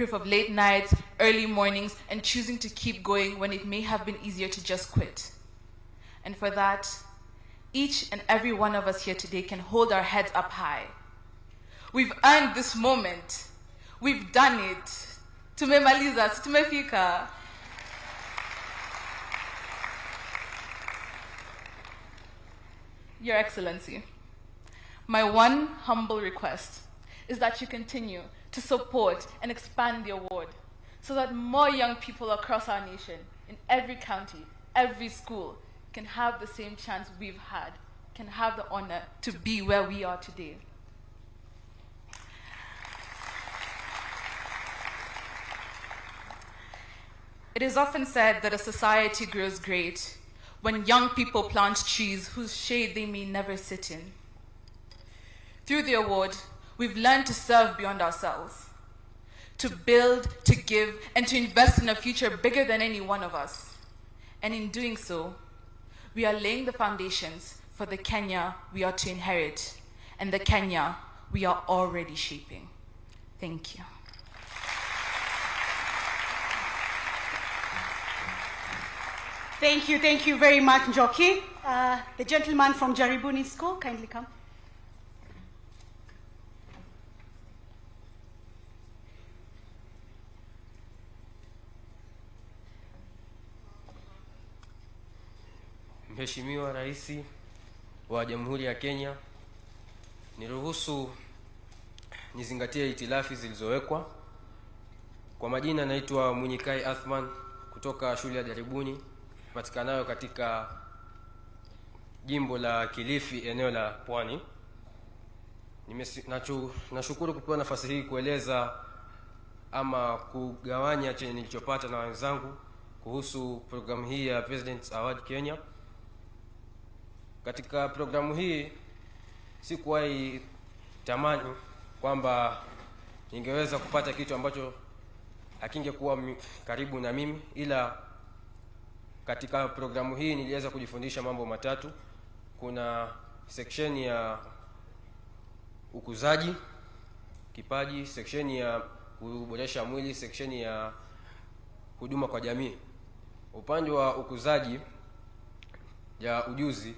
proof of late nights, early mornings, and choosing to keep going when it may have been easier to just quit. And for that, each and every one of us here today can hold our heads up high. We've earned this moment. We've done it. Tumemaliza, tumefika. Your Excellency, my one humble request is that you continue to support and expand the award so that more young people across our nation, in every county, every school, can have the same chance we've had, can have the honor to be where we are today. It is often said that a society grows great when young people plant trees whose shade they may never sit in. Through the award, we've learned to serve beyond ourselves, to build, to give, and to invest in a future bigger than any one of us. And in doing so, we are laying the foundations for the Kenya we are to inherit, and the Kenya we are already shaping. Thank you. Thank you very much, Njoki. The gentleman from Jaribuni School, kindly come. Mheshimiwa Rais wa Jamhuri ya Kenya, niruhusu nizingatie itilafi zilizowekwa. Kwa majina naitwa Munyikai Athman kutoka shule ya Jaribuni patikanayo katika jimbo la Kilifi, eneo la Pwani. Nashukuru kupewa nafasi hii kueleza ama kugawanya chenye nilichopata na wenzangu kuhusu programu hii ya President's Award Kenya. Katika programu hii sikuwahi tamani kwamba ningeweza kupata kitu ambacho hakingekuwa karibu na mimi, ila katika programu hii niliweza kujifundisha mambo matatu. Kuna section ya ukuzaji kipaji, section ya kuboresha mwili, section ya huduma kwa jamii. Upande wa ukuzaji ya ujuzi,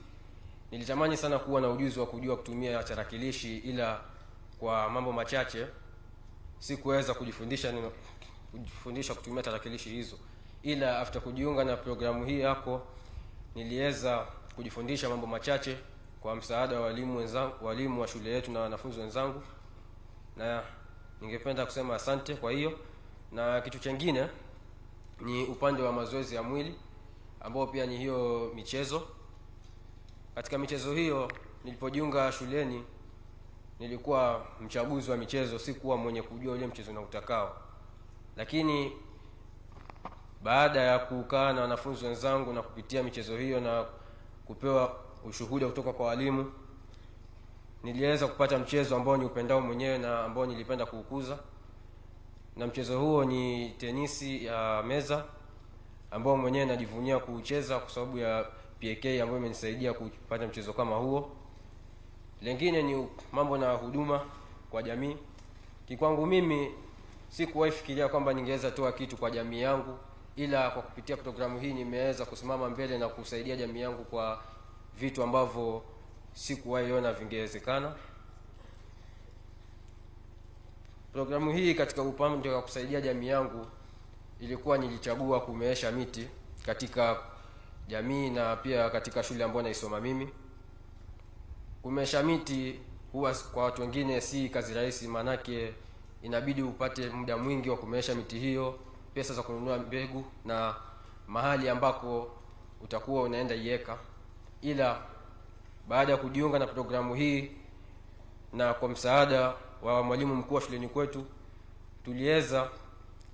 nilitamani sana kuwa na ujuzi wa kujua kutumia tarakilishi, ila kwa mambo machache sikuweza kujifundisha kutumia tarakilishi hizo. Ila after kujiunga na programu hii yako, niliweza kujifundisha mambo machache kwa msaada wa walimu wa shule yetu na wanafunzi wenzangu, na ningependa kusema asante kwa hiyo. Na kitu kingine ni upande wa mazoezi ya mwili, ambao pia ni hiyo michezo. Katika michezo hiyo, nilipojiunga shuleni nilikuwa mchaguzi wa michezo, sikuwa mwenye kujua ile mchezo na utakao. Lakini baada ya kukaa na wanafunzi wenzangu na kupitia michezo hiyo na kupewa ushuhuda kutoka kwa walimu, niliweza kupata mchezo ambao ni upendao mwenyewe na ambao nilipenda kuukuza. Na mchezo huo ni tenisi ya meza, ambao mwenyewe najivunia kuucheza kwa sababu ya PK ambayo imenisaidia kupata mchezo kama huo. Lengine ni mambo na huduma kwa jamii. Kikwangu mimi sikuwahi fikiria kwamba ningeweza toa kitu kwa jamii yangu, ila kwa kupitia programu hii nimeweza kusimama mbele na kusaidia jamii yangu kwa vitu ambavyo sikuwahi ona vingewezekana. Programu hii katika upande wa kusaidia jamii yangu ilikuwa nilichagua kumeesha miti katika jamii na pia katika shule ambayo naisoma mimi. Kumeesha miti huwa kwa watu wengine si kazi rahisi, manake inabidi upate muda mwingi wa kumeesha miti hiyo, pesa za kununua mbegu na mahali ambako utakuwa unaenda iweka. Ila baada ya kujiunga na programu hii na kwa msaada wa mwalimu mkuu wa shuleni kwetu, tuliweza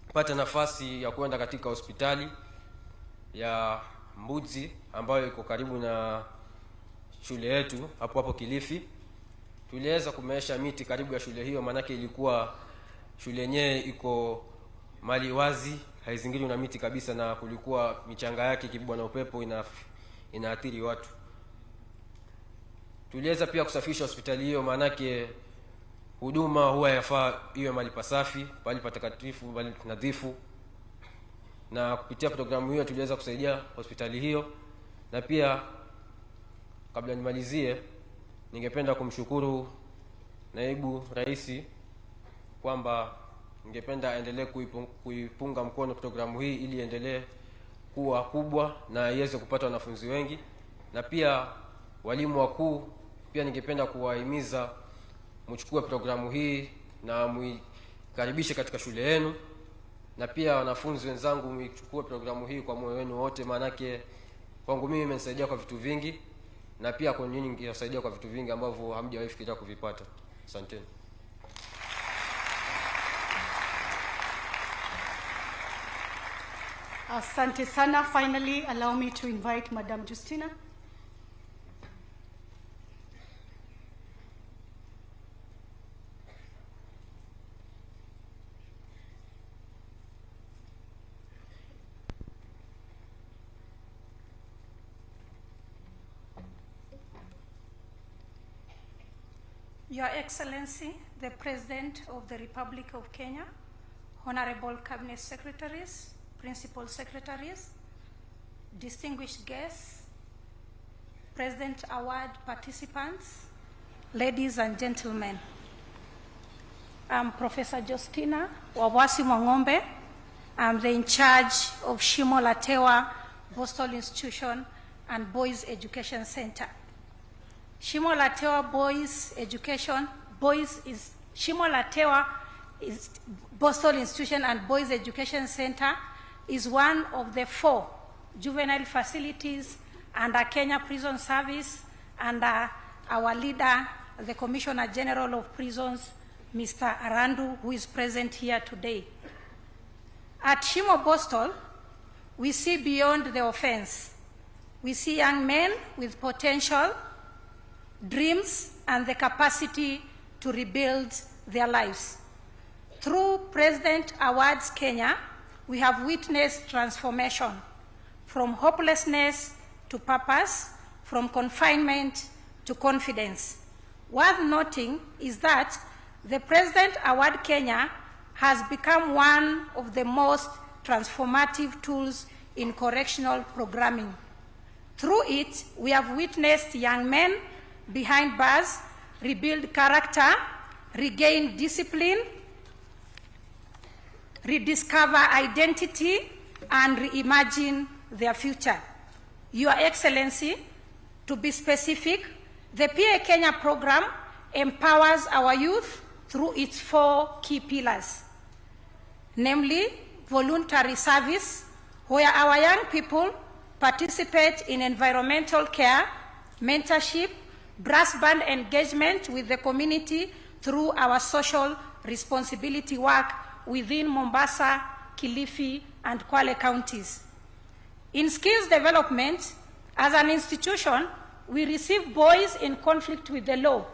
kupata nafasi ya kwenda katika hospitali ya Mbuzi ambayo iko karibu na shule yetu hapo Kilifi. Tuliweza kumeesha miti karibu ya shule hiyo, manake ilikuwa shule yenyewe iko mali wazi, haizingirwi na miti kabisa, na kulikuwa michanga yake kibwa na upepo inaathiri watu. Tuliweza pia kusafisha hospitali hiyo, manake huduma huwa yafaa iwe mahali pasafi, mahali patakatifu, mahali nadhifu. Na kupitia programu hiyo tuliweza kusaidia hospitali hiyo. Na pia kabla nimalizie, ningependa kumshukuru Naibu Rais kwamba ningependa aendelee kuipunga mkono programu hii ili endelee kuwa kubwa na iweze kupata wanafunzi wengi. Na pia walimu wakuu pia ningependa kuwahimiza mchukue programu hii na muikaribishe katika shule yenu. Na pia wanafunzi wenzangu, mchukue programu hii kwa moyo wenu wote, maanake kwangu mimi imenisaidia kwa vitu vingi, na pia kwa nyinyi ingesaidia kwa vitu vingi ambavyo hamjawahi fikiria kuvipata. Asanteni. Asante sana. Finally, allow me to invite Madam Justina. Your Excellency, the President of the Republic of Kenya, Honorable Cabinet Secretaries, Principal Secretaries, distinguished guests, President Award participants, ladies and gentlemen. I'm Professor Justina Wawasi Mwang'ombe. I'm the in charge of Shimo La Tewa Boston Institution and Boys Education Center. Shimo La Tewa Shimo La Tewa is Boston Institution and Boys Education Center is one of the 4 juvenile facilities under Kenya Prison Service under our leader, the Commissioner General of Prisons, Mr. Arandu, who is present here today. At Shimo Boston, we see beyond the offense. We see young men with potential, dreams, and the capacity to rebuild their lives. Through President Awards Kenya, we have witnessed transformation from hopelessness to purpose, from confinement to confidence. Worth noting is that the President Award Kenya has become one of the most transformative tools in correctional programming. Through it, we have witnessed young men behind bars rebuild character, regain discipline, rediscover identity, and reimagine their future. Your Excellency, to be specific, the PA Kenya program empowers our youth through its 4 key pillars, namely voluntary service, where our young people participate in environmental care, mentorship, brass band engagement with the community through our social responsibility work within Mombasa, Kilifi, and Kwale counties. In skills development, as an institution, we receive boys in conflict with the law.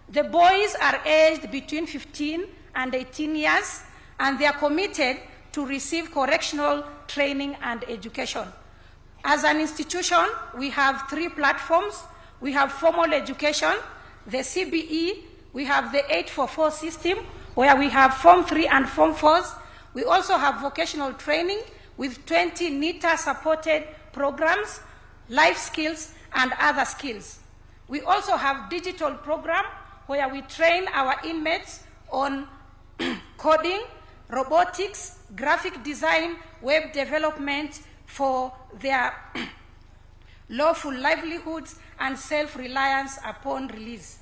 The boys are aged between 15 and 18 years, and they are committed to receive correctional training and education. As an institution, we have 3 platforms. We have formal education, the CBE, we have the 844 system, where we have Form 3 and Form 4s. We also have vocational training with 20 NITA-supported programs, life skills, and other skills. We also have digital program where we train our inmates on coding, robotics, graphic design, web development for their lawful livelihoods and self-reliance upon release.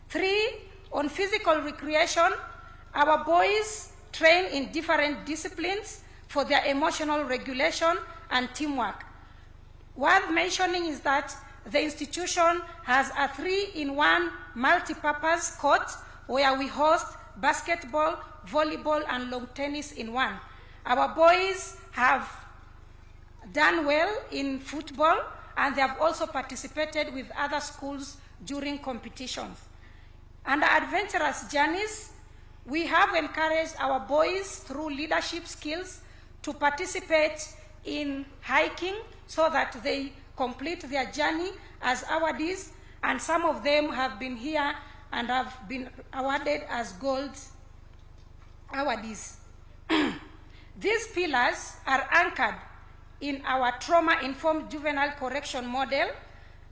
3, on physical recreation, our boys train in different disciplines for their emotional regulation and teamwork. Worth mentioning is that the institution has a 3-in-1 multi-purpose court where we host basketball, volleyball, and lawn tennis in one. Our boys have done well in football, and they have also participated with other schools during competitions. Under adventurous journeys, we have encouraged our boys through leadership skills to participate in hiking so that they complete their journey as awardees, and some of them have been here and have been awarded as gold awardees. These pillars are anchored in our trauma-informed juvenile correction model,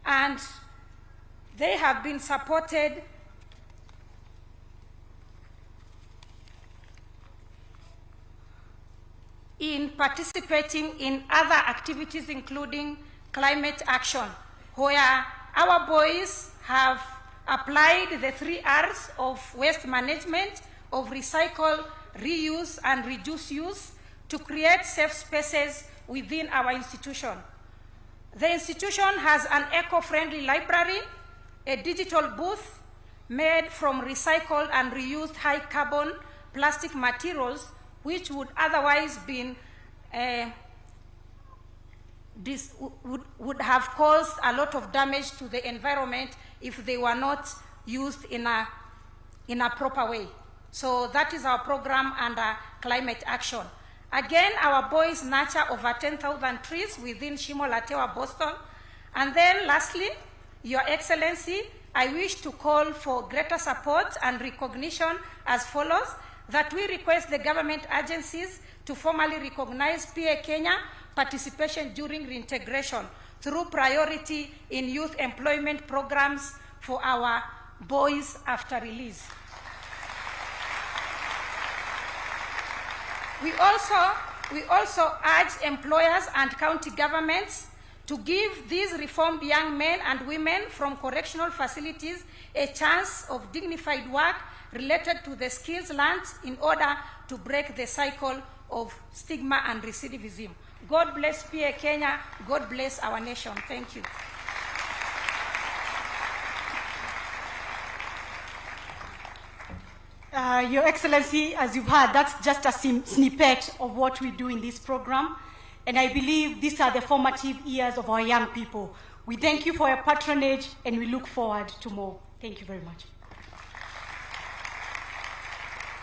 and they have been supported in participating in other activities, including climate action, where our boys have applied the 3 R's of waste management, of recycle, reuse, and reduce use to create safe spaces within our institution. The institution has an eco-friendly library, a digital booth made from recycled and reused high-carbon plastic materials, which would otherwise been would have caused a lot of damage to the environment if they were not used in a proper way. So that is our program under climate action. Again, our boys nurture over 10,000 trees within Shimo La Tewa, Boston. And then lastly, Your Excellency, I wish to call for greater support and recognition as follows: that we request the government agencies to formally recognize PA Kenya participation during reintegration through priority in youth employment programs for our boys after release. We also urge employers and county governments to give these reformed young men and women from correctional facilities a chance of dignified work related to the skills learned in order to break the cycle of stigma and recidivism. God bless PA Kenya. God bless our nation. Thank you. Your Excellency, as you've heard, that's just a snippet of what we do in this program. And I believe these are the formative years of our young people. We thank you for your patronage, and we look forward to more. Thank you very much.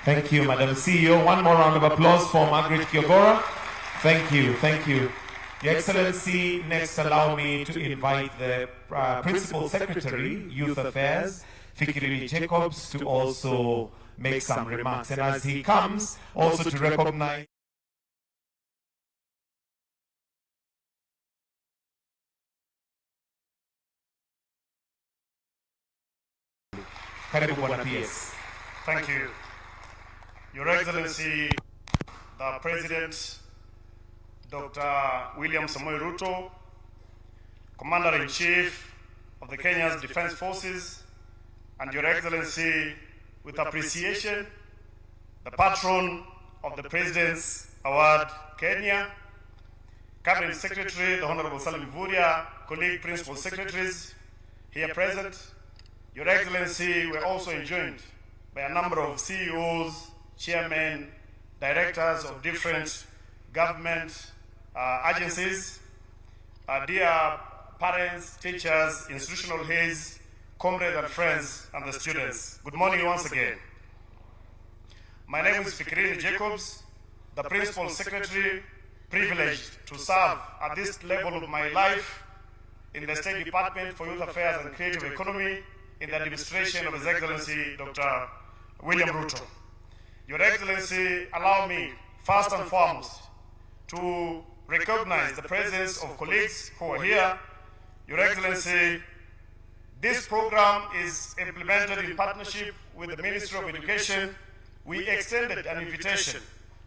Thank you, Madam CEO. One more round of applause for Margaret Kiogora. Thank you, thank you. Your Excellency, next allow me to invite the Principal Secretary, Youth Affairs, Fikiri Jacobs, to also make some remarks. And as he comes, also to recognize Karibu Bwana PS. Thank you. Your Excellency, the President, Dr. William Samoei Ruto, Commander-in-Chief of the Kenya's Defense Forces, and Your Excellency, with appreciation, the patron of the President's Award, Kenya, Cabinet Secretary, the Honorable Salim Vuria, colleague Principal Secretaries here present. Your Excellency, we're also joined by a number of CEOs, chairmen, directors of different government agencies, dear parents, teachers, institutional heads, comrades and friends, and the students. Good morning once again. My name is Fikiri Jacobs, the Principal Secretary, privileged to serve at this level of my life in the State Department for Youth Affairs and Creative Economy in the administration of His Excellency Dr. William Ruto. Your Excellency, allow me first and foremost to recognize the presence of colleagues who are here. Your Excellency, this program is implemented in partnership with the Ministry of Education. We extended an invitation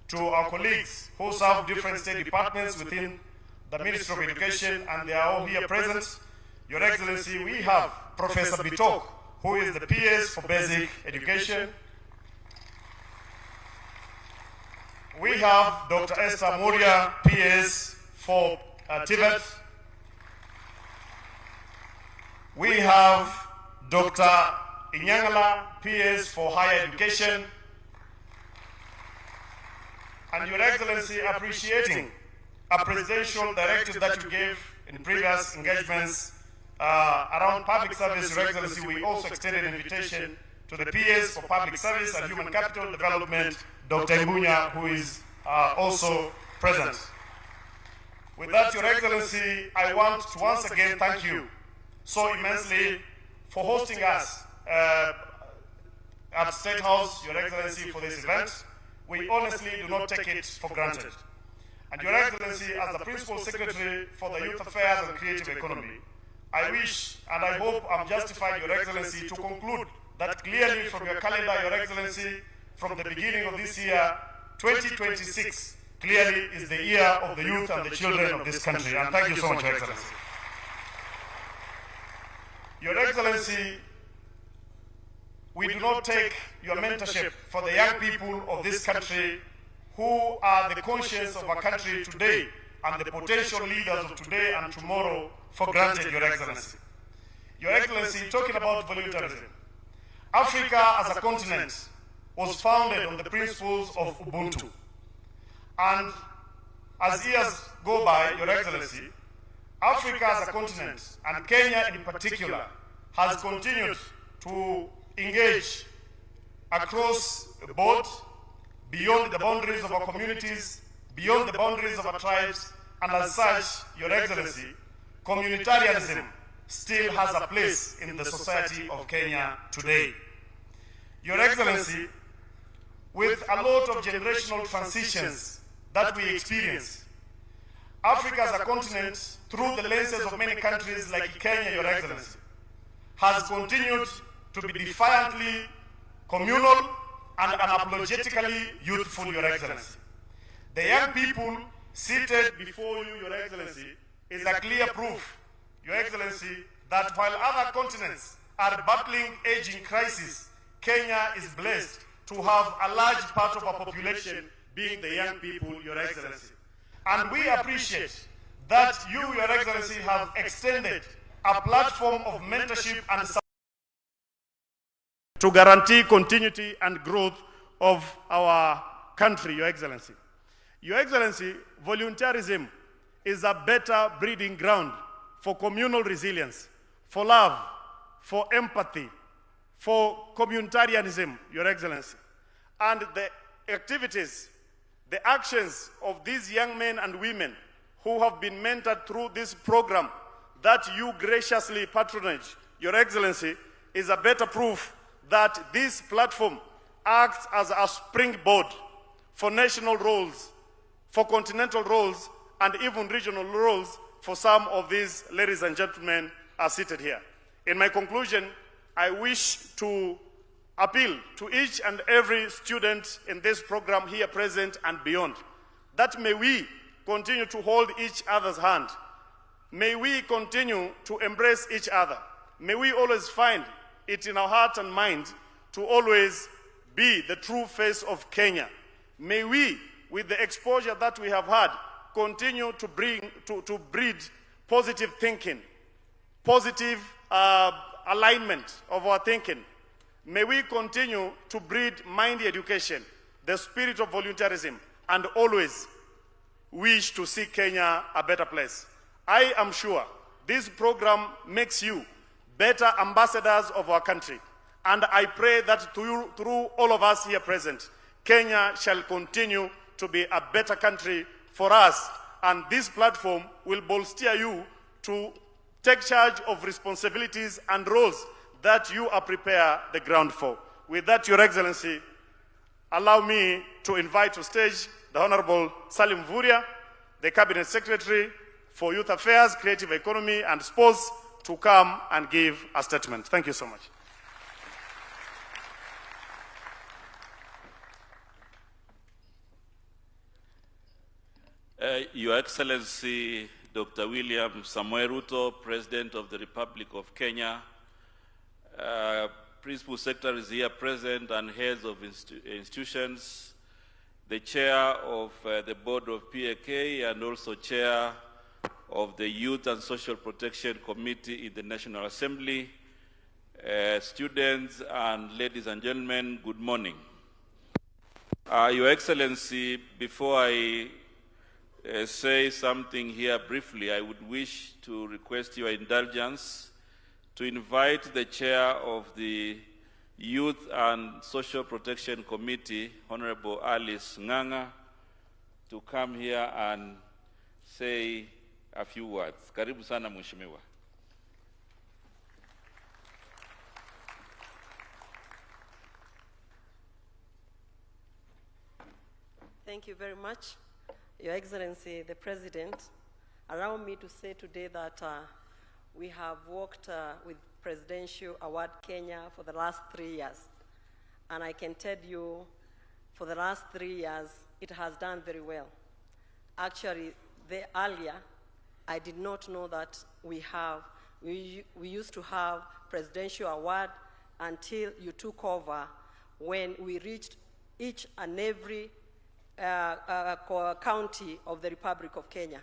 to our colleagues who serve different state departments within the Ministry of Education, and they are all here present. Your Excellency, we have Professor Bitok, who is the PS for Basic Education. We have Dr. Esther Moria, PS for Tibet. We have Dr. Inyangala, PS for Higher Education. And Your Excellency, appreciating a presidential directive that you gave in previous engagements around public service, Your Excellency, we also extended an invitation to the PS for Public Service and Human Capital Development, Dr. Mbunya, who is also present. With that, Your Excellency, I want to once again thank you so immensely for hosting us at State House, Your Excellency, for this event. We honestly do not take it for granted. And Your Excellency, as the Principal Secretary for the Youth Affairs and Creative Economy, I wish and I hope I'm justified, Your Excellency, to conclude that clearly from your calendar, Your Excellency, from the beginning of this year, 2026, clearly is the year of the youth and the children of this country. And thank you so much, Your Excellency. Your Excellency, we do not take your mentorship for the young people of this country who are the conscience of our country today and the potential leaders of today and tomorrow for granted, Your Excellency. Your Excellency, talking about voluntarism, Africa as a continent was founded on the principles of Ubuntu. And as years go by, Your Excellency, Africa as a continent, and Kenya in particular, has continued to engage across the board, beyond the boundaries of our communities, beyond the boundaries of our tribes, and as such, Your Excellency, communitarianism still has a place in the society of Kenya today. Your Excellency, with a lot of generational transitions that we experience, Africa as a continent, through the lenses of many countries like Kenya, Your Excellency, has continued to be defiantly communal and unapologetically youthful, Your Excellency. The young people seated before you, Your Excellency, is a clear proof, Your Excellency, that while other continents are battling aging crisis, Kenya is blessed to have a large part of our population being the young people, Your Excellency. And we appreciate that you, Your Excellency, have extended a platform of mentorship and support to guarantee continuity and growth of our country, Your Excellency. Your Excellency, volunteerism is a better breeding ground for communal resilience, for love, for empathy, for communitarianism, Your Excellency. And the activities, the actions of these young men and women who have been mentored through this program that you graciously patronage, Your Excellency, is a better proof that this platform acts as a springboard for national roles, for continental roles, and even regional roles for some of these ladies and gentlemen are seated here. In my conclusion, I wish to appeal to each and every student in this program here present and beyond, that may we continue to hold each other's hand. May we continue to embrace each other. May we always find it in our heart and mind to always be the true face of Kenya. May we, with the exposure that we have had, continue to breed positive thinking, positive alignment of our thinking. May we continue to breed mind education, the spirit of volunteerism, and always wish to see Kenya a better place. I am sure this program makes you better ambassadors of our country. And I pray that through all of us here present, Kenya shall continue to be a better country for us. And this platform will bolster you to take charge of responsibilities and roles that you are prepared the ground for. With that, Your Excellency, allow me to invite to stage the Honorable Salim Vuria, the Cabinet Secretary for Youth Affairs, Creative Economy and Sports, to come and give a statement. Thank you so much. Your Excellency, Dr. William Samoei Ruto, President of the Republic of Kenya, Principal Secretaries here present and heads of institutions, the Chair of the Board of PAK and also Chair of the Youth and Social Protection Committee in the National Assembly, students and ladies and gentlemen, good morning. Your Excellency, before I say something here briefly, I would wish to request your indulgence to invite the Chair of the Youth and Social Protection Committee, Honorable Alice Ng'ang'a, to come here and say a few words. Karibu sana Mheshimiwa. Thank you very much, Your Excellency, the President. Allow me to say today that we have worked with Presidential Award Kenya for the last 3 years. And I can tell you, for the last 3 years, it has done very well. Actually, earlier, I did not know that we used to have Presidential Award until you took over, when we reached each and every county of the Republic of Kenya.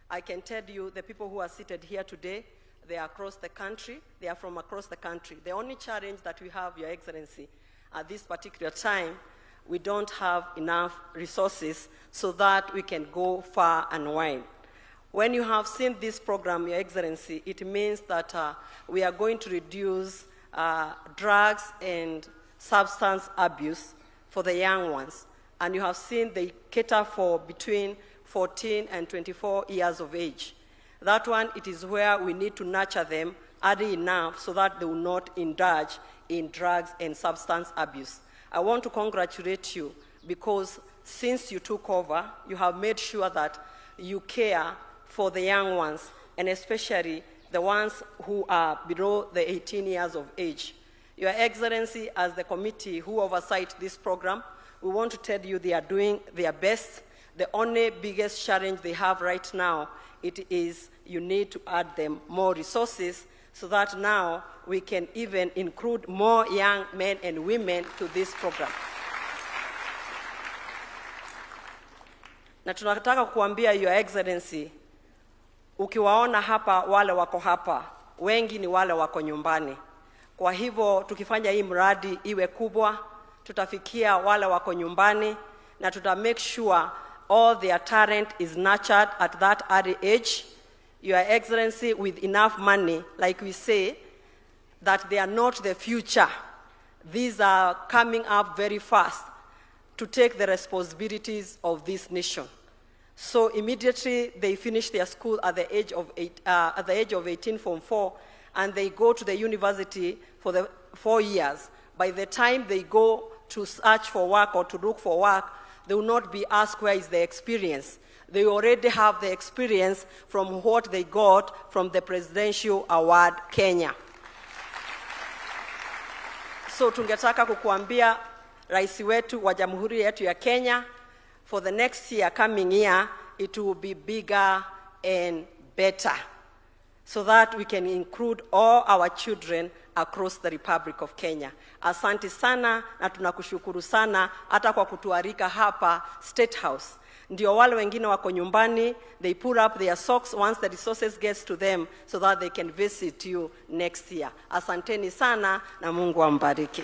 I can tell you, the people who are seated here today, they are across the country. They are from across the country. The only challenge that we have, Your Excellency, at this particular time, we don't have enough resources so that we can go far and wide. When you have seen this program, Your Excellency, it means that we are going to reduce drugs and substance abuse for the young ones. And you have seen they cater for between 14 and 24 years of age. That one, it is where we need to nurture them early enough so that they will not indulge in drugs and substance abuse. I want to congratulate you, because since you took over, you have made sure that you care for the young ones, and especially the ones who are below the 18 years of age. Your Excellency, as the committee who oversight this program, we want to tell you they are doing their best. The only biggest challenge they have right now, it is you need to add them more resources so that now we can even include more young men and women to this program. Na tunataka kuambia Your Excellency, ukiwaona hapa wale wako hapa, wengi ni wale wako nyumbani. Kwa hivyo tukifanya hii mradi iwe kubwa, tutafikia wale wako nyumbani na tuta make sure all their talent is nurtured at that early age. Your Excellency, with enough money, like we say, that they are not the future. These are coming up very fast to take the responsibilities of this nation. So immediately they finish their school at the age of 18 Form 4, and they go to the university for the 4 years. By the time they go to search for work or to look for work, they will not be asked where is the experience. They already have the experience from what they got from the Presidential Award Kenya. So tungetaka kukuambia Rais wetu wa Jamhuri yetu ya Kenya, for the next year, coming year, it will be bigger and better, so that we can include all our children across the Republic of Kenya. Asante sana na tunakushukuru sana hata kwa kutuarika hapa State House. Ndio wale wengine wako nyumbani, they pull up their socks once the resources gets to them so that they can visit you next year. Asanteni sana na Mungu ambariki.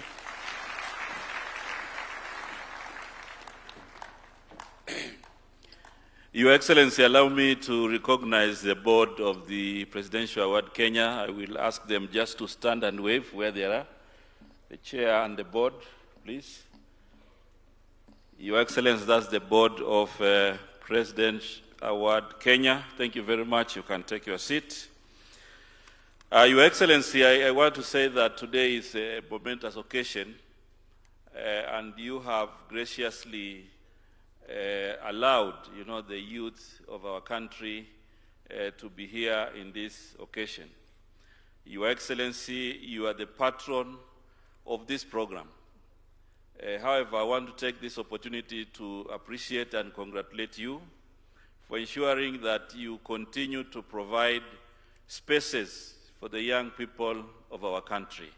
Your Excellency, allow me to recognize the board of the Presidential Award Kenya. I will ask them just to stand and wave where they are. The chair and the board, please. Your Excellency, that's the board of Presidential Award Kenya. Thank you very much. You can take your seat. Your Excellency, I want to say that today is a momentous occasion, and you have graciously allowed, the youth of our country to be here in this occasion. Your Excellency, you are the patron of this program. However, I want to take this opportunity to appreciate and congratulate you for ensuring that you continue to provide spaces for the young people of our country.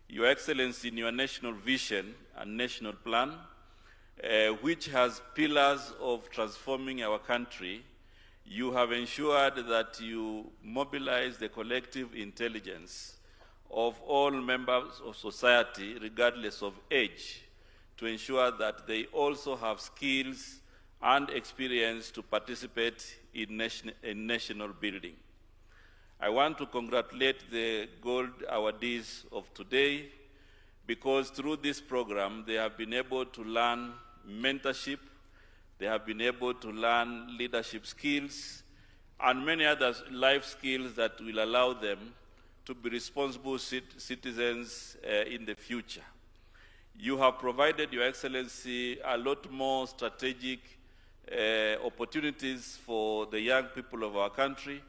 Your Excellency, in your national vision and national plan, which has pillars of transforming our country, you have ensured that you mobilize the collective intelligence of all members of society, regardless of age, to ensure that they also have skills and experience to participate in national building. I want to congratulate the gold awardees of today, because through this program, they have been able to learn mentorship, they have been able to learn leadership skills, and many other life skills that will allow them to be responsible citizens in the future. You have provided, Your Excellency, a lot more strategic opportunities for the young people of our country,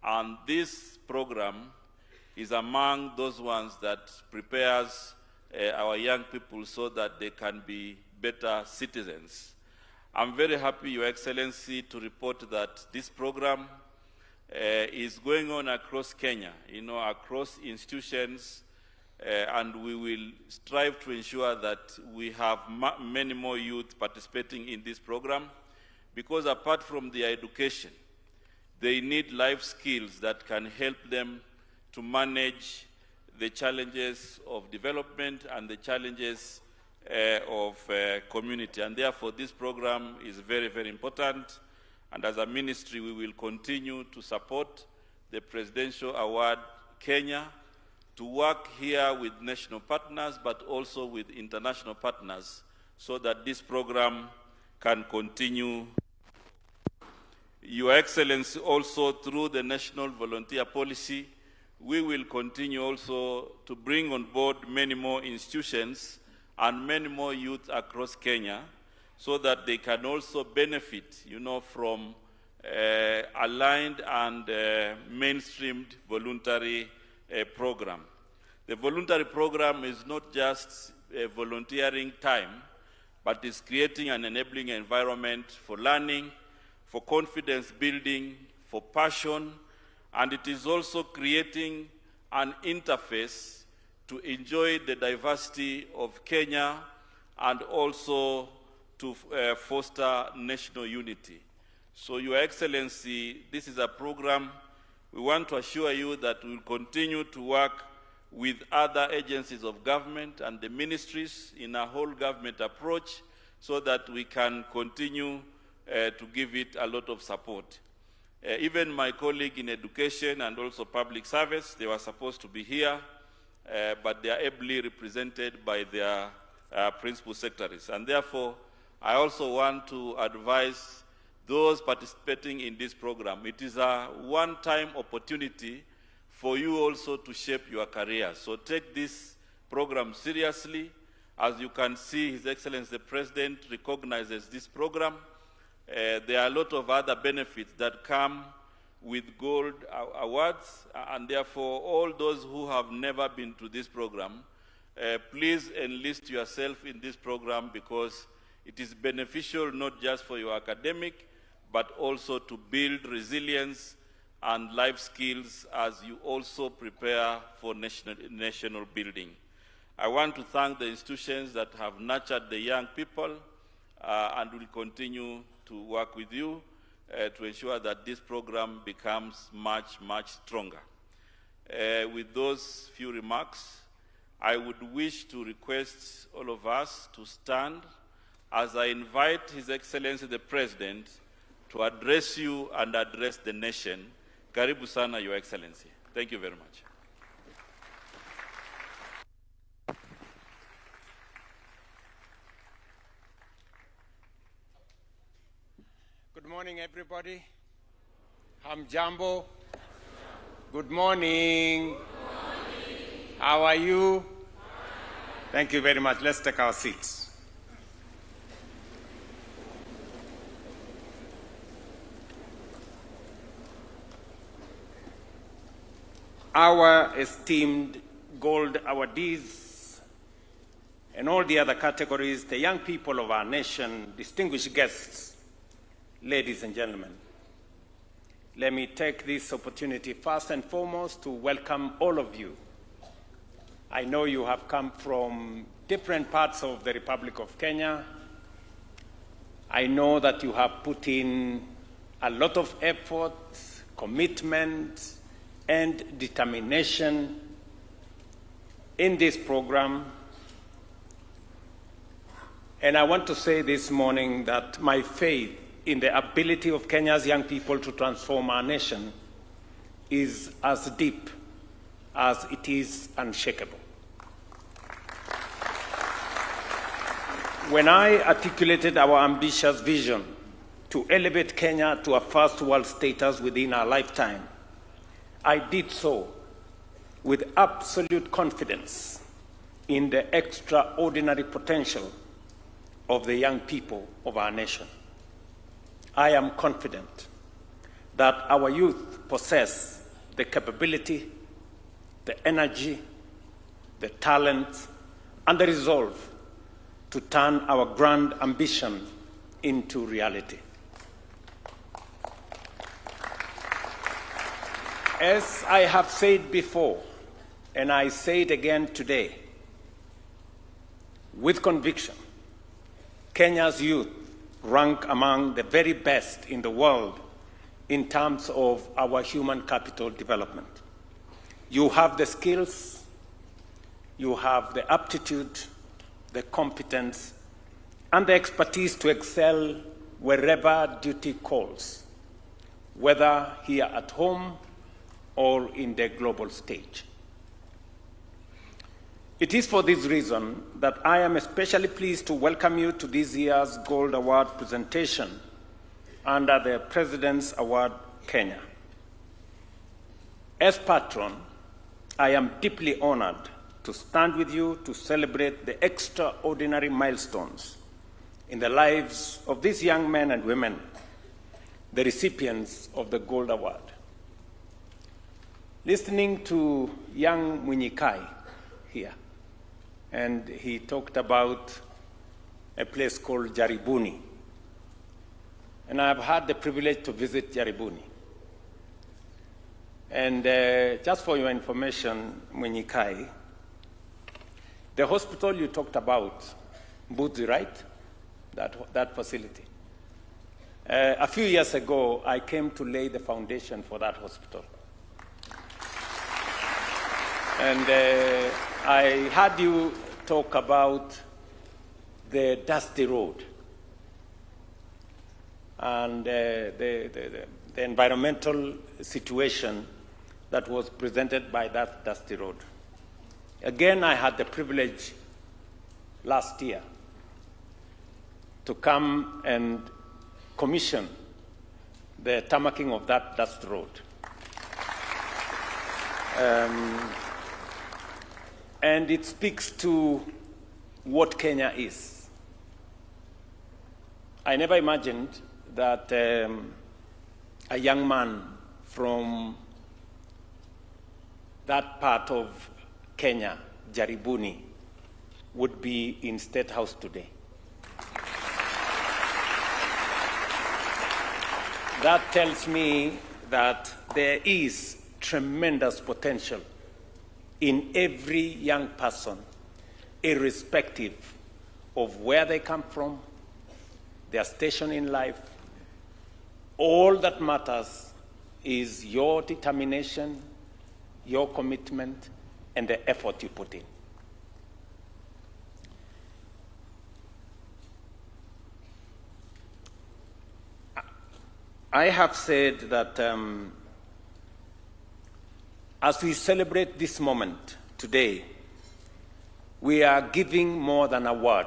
and this program is among those ones that prepares our young people so that they can be better citizens. I'm very happy, Your Excellency, to report that this program is going on across Kenya, across institutions, and we will strive to ensure that we have many more youth participating in this program, because apart from their education, they need life skills that can help them to manage the challenges of development and the challenges of community. And therefore, this program is very, very important. And as a ministry, we will continue to support the Presidential Award Kenya, to work here with national partners, but also with international partners, so that this program can continue. Your Excellency, also through the National Volunteer Policy, we will continue also to bring on board many more institutions and many more youth across Kenya, so that they can also benefit, from aligned and mainstreamed voluntary program. The voluntary program is not just volunteering time, but is creating an enabling environment for learning, for confidence building, for passion, and it is also creating an interface to enjoy the diversity of Kenya and also to foster national unity. So, Your Excellency, this is a program we want to assure you that we will continue to work with other agencies of government and the ministries in a whole government approach, so that we can continue to give it a lot of support. Even my colleague in education and also public service, they were supposed to be here, but they are ably represented by their principal secretaries. And therefore, I also want to advise those participating in this program. It is a one-time opportunity for you also to shape your career. So take this program seriously. As you can see, His Excellency the President recognizes this program. There are a lot of other benefits that come with gold awards, and therefore all those who have never been to this program, please enlist yourself in this program, because it is beneficial not just for your academic, but also to build resilience and life skills as you also prepare for national building. I want to thank the institutions that have nurtured the young people and will continue to work with you to ensure that this program becomes much, much stronger. With those few remarks, I would wish to request all of us to stand as I invite His Excellency the President to address you and address the nation. Karibu sana, Your Excellency. Thank you very much. Good morning, everybody. Hamjambo. Good morning. How are you? Thank you very much. Let's take our seats. Our esteemed gold awardees and all the other categories, the young people of our nation, distinguished guests, ladies and gentlemen, let me take this opportunity first and foremost to welcome all of you. I know you have come from different parts of the Republic of Kenya. I know that you have put in a lot of effort, commitment, and determination in this program. And I want to say this morning that my faith in the ability of Kenya's young people to transform our nation is as deep as it is unshakable. When I articulated our ambitious vision to elevate Kenya to a first world status within our lifetime, I did so with absolute confidence in the extraordinary potential of the young people of our nation. I am confident that our youth possess the capability, the energy, the talent, and the resolve to turn our grand ambition into reality. As I have said before, and I say it again today, with conviction, Kenya's youth rank among the very best in the world in terms of our human capital development. You have the skills, you have the aptitude, the competence, and the expertise to excel wherever duty calls, whether here at home or in the global stage. It is for this reason that I am especially pleased to welcome you to this year's Gold Award presentation under the President's Award Kenya. As patron, I am deeply honored to stand with you to celebrate the extraordinary milestones in the lives of these young men and women, the recipients of the Gold Award. Listening to young Munyikai here, and he talked about a place called Jaribuni. And I've had the privilege to visit Jaribuni. And just for your information, Munyikai, the hospital you talked about, Mbudzi, right? That facility. A few years ago, I came to lay the foundation for that hospital. And I heard you talk about the dusty road and the environmental situation that was presented by that dusty road. Again, I had the privilege last year to come and commission the tarmacking of that dust road. And it speaks to what Kenya is. I never imagined that a young man from that part of Kenya, Jaribuni, would be in State House today. That tells me that there is tremendous potential in every young person, irrespective of where they come from, their station in life. All that matters is your determination, your commitment, and the effort you put in. I have said that as we celebrate this moment today, we are giving more than a word.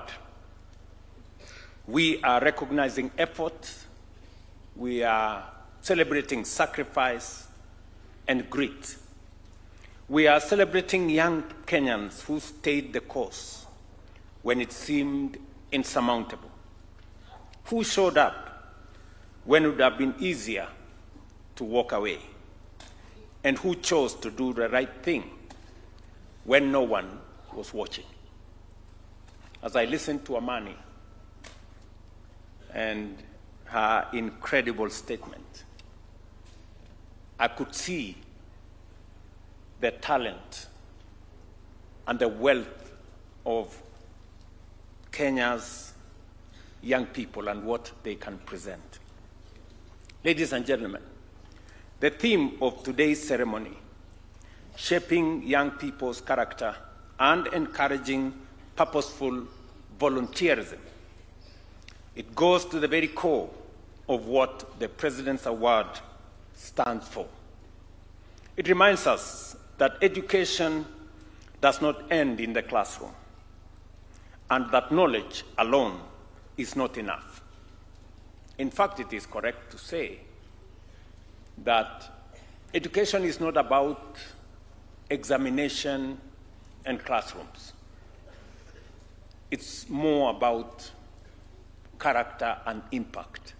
We are recognizing effort, we are celebrating sacrifice and grit. We are celebrating young Kenyans who stayed the course when it seemed insurmountable, who showed up when it would have been easier to walk away, and who chose to do the right thing when no one was watching. As I listened to Amani and her incredible statement, I could see the talent and the wealth of Kenya's young people and what they can present. Ladies and gentlemen, the theme of today's ceremony, shaping young people's character and encouraging purposeful volunteerism, it goes to the very core of what the President's Award stands for. It reminds us that education does not end in the classroom, and that knowledge alone is not enough. In fact, it is correct to say that education is not about examination and classrooms. It's more about character and impact.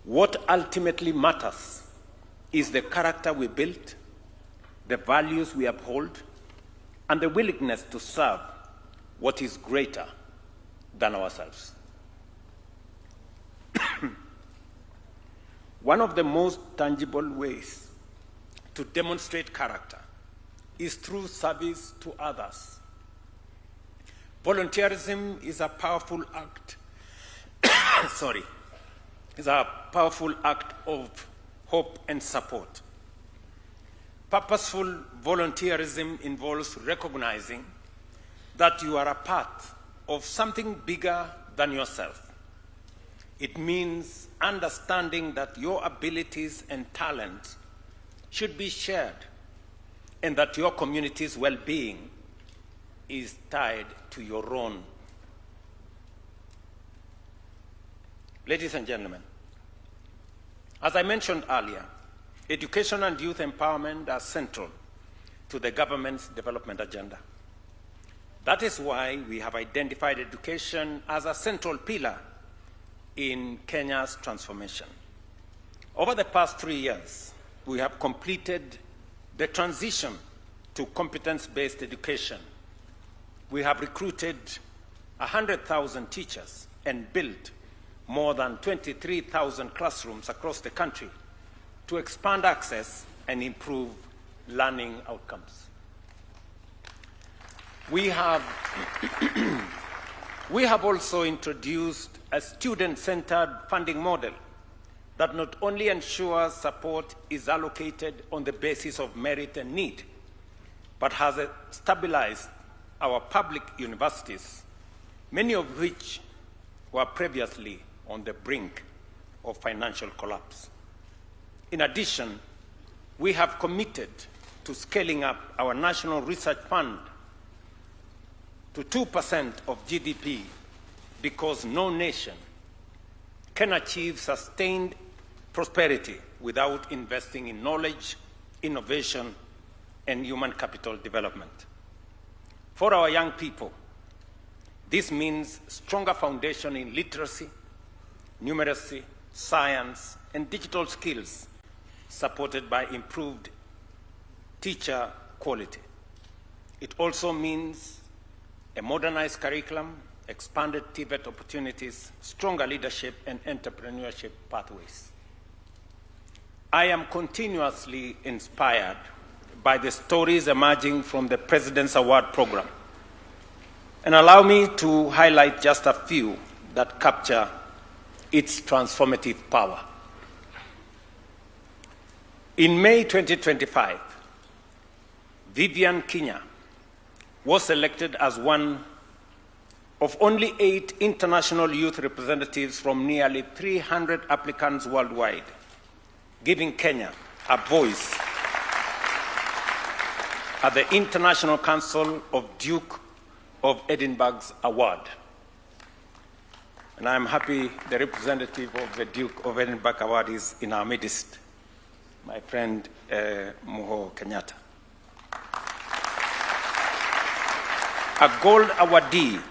What ultimately matters is the character we build, the values we uphold, and the willingness to serve what is greater than ourselves. One of the most tangible ways to demonstrate character is through service to others. Volunteerism is a powerful act, is a powerful act of hope and support. Purposeful volunteerism involves recognizing that you are a part of something bigger than yourself. It means understanding that your abilities and talents should be shared and that your community's well-being is tied to your own. Ladies and gentlemen, as I mentioned earlier, education and youth empowerment are central to the government's development agenda. That is why we have identified education as a central pillar in Kenya's transformation. Over the past 3 years, we have completed the transition to competence-based education. We have recruited 100,000 teachers and built more than 23,000 classrooms across the country to expand access and improve learning outcomes. We have also introduced a student-centered funding model that not only ensures support is allocated on the basis of merit and need, but has stabilized our public universities, many of which were previously on the brink of financial collapse. In addition, we have committed to scaling up our National Research Fund to 2% of GDP because no nation can achieve sustained prosperity without investing in knowledge, innovation, and human capital development. For our young people, this means stronger foundation in literacy, numeracy, science, and digital skills, supported by improved teacher quality. It also means a modernized curriculum, expanded TVET opportunities, stronger leadership and entrepreneurship pathways. I am continuously inspired by the stories emerging from the President's Award Program, and allow me to highlight just a few that capture its transformative power. In May 2025, Vivian Kinya was selected as one of only 8 international youth representatives from nearly 300 applicants worldwide, giving Kenya a voice at the International Council of Duke of Edinburgh's award. And I'm happy the representative of the Duke of Edinburgh Award is in our midst, my friend Muho Kenyatta. A gold awardee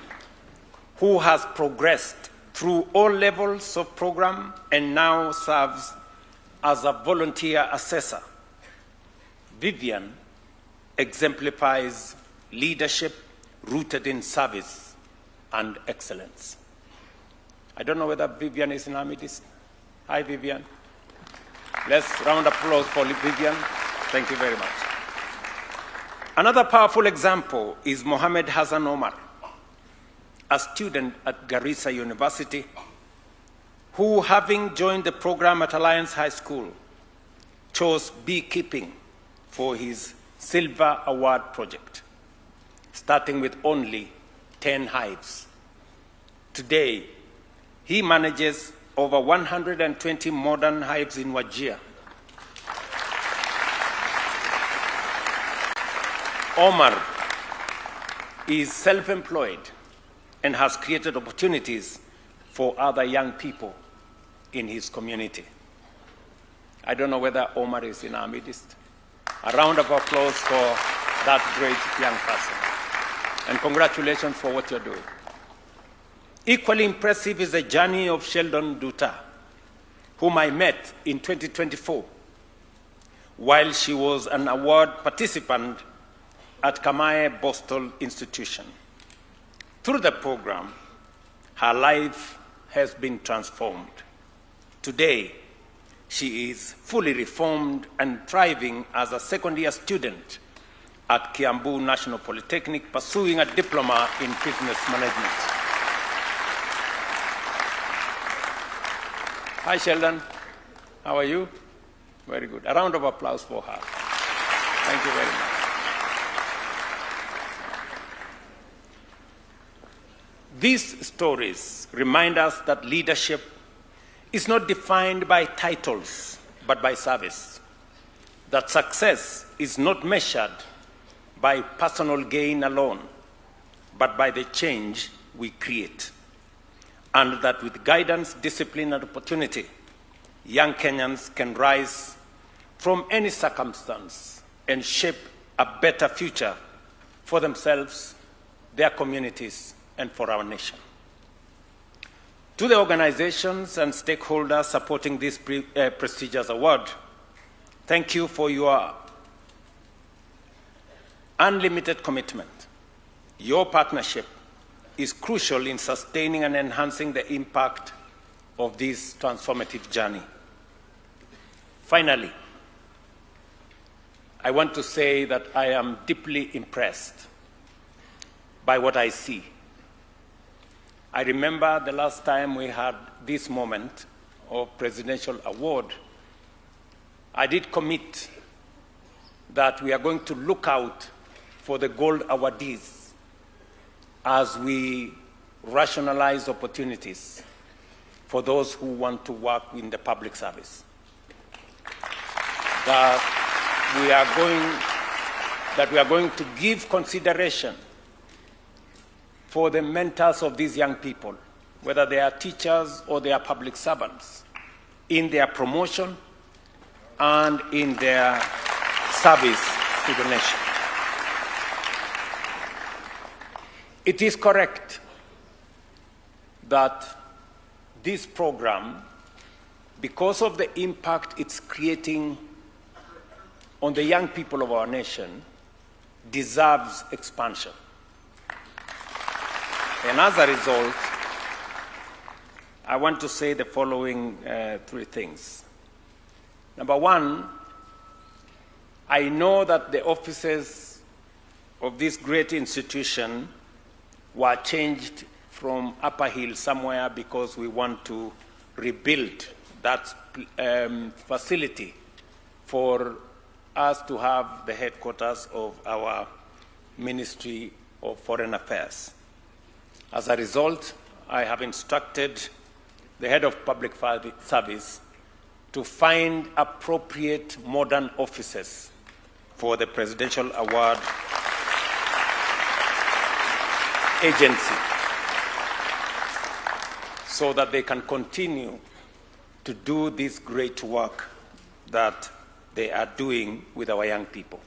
who has progressed through all levels of program and now serves as a volunteer assessor. Vivian exemplifies leadership rooted in service and excellence. I don't know whether Vivian is in our midst. Hi, Vivian. Let's round of applause for Vivian. Thank you very much. Another powerful example is Mohammed Hassan Omar, a student at Garissa University, who, having joined the program at Alliance High School, chose beekeeping for his Silver Award project, starting with only 10 hives. Today, he manages over 120 modern hives in Wajir. Omar is self-employed and has created opportunities for other young people in his community. I don't know whether Omar is in our midst. A round of applause for that great young person. And congratulations for what you're doing. Equally impressive is the journey of Sheldon Duta, whom I met in 2024 while she was an award participant at Kamae Boston Institution. Through the program, her life has been transformed. Today, she is fully reformed and thriving as a second-year student at Kiambu National Polytechnic, pursuing a diploma in business management. Hi, Sheldon. How are you? Very good. A round of applause for her. Thank you very much. These stories remind us that leadership is not defined by titles, but by service. That success is not measured by personal gain alone, but by the change we create. And that with guidance, discipline, and opportunity, young Kenyans can rise from any circumstance and shape a better future for themselves, their communities, and for our nation. To the organizations and stakeholders supporting this prestigious award, thank you for your unlimited commitment. Your partnership is crucial in sustaining and enhancing the impact of this transformative journey. Finally, I want to say that I am deeply impressed by what I see. I remember the last time we had this moment of presidential award, I did commit that we are going to look out for the gold awardees as we rationalize opportunities for those who want to work in the public service. That we are going to give consideration for the mentors of these young people, whether they are teachers or they are public servants, in their promotion and in their service to the nation. It is correct that this program, because of the impact it's creating on the young people of our nation, deserves expansion. And as a result, I want to say the following three things. Number one, I know that the offices of this great institution were changed from Upper Hill somewhere because we want to rebuild that facility for us to have the headquarters of our Ministry of Foreign Affairs. As a result, I have instructed the head of public service to find appropriate modern offices for the Presidential Award agency so that they can continue to do this great work that they are doing with our young people.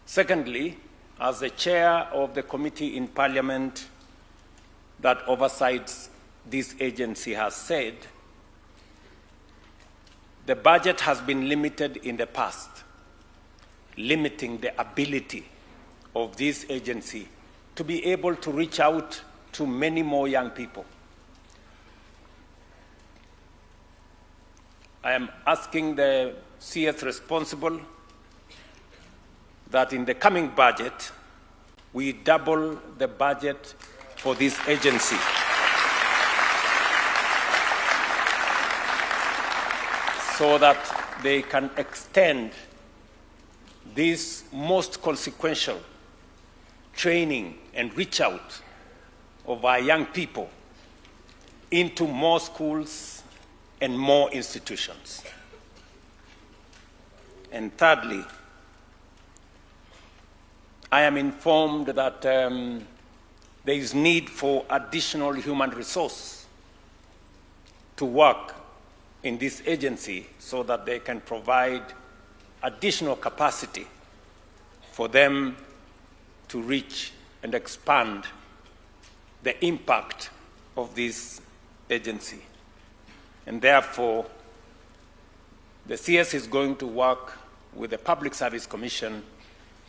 Secondly, as the chair of the committee in Parliament that oversees this agency has said, the budget has been limited in the past, limiting the ability of this agency to be able to reach out to many more young people. I am asking the CS responsible that in the coming budget, we double the budget for this agency so that they can extend this most consequential training and reach out of our young people into more schools and more institutions. And thirdly, I am informed that there is need for additional human resource to work in this agency so that they can provide additional capacity for them to reach and expand the impact of this agency. And therefore, the CS is going to work with the Public Service Commission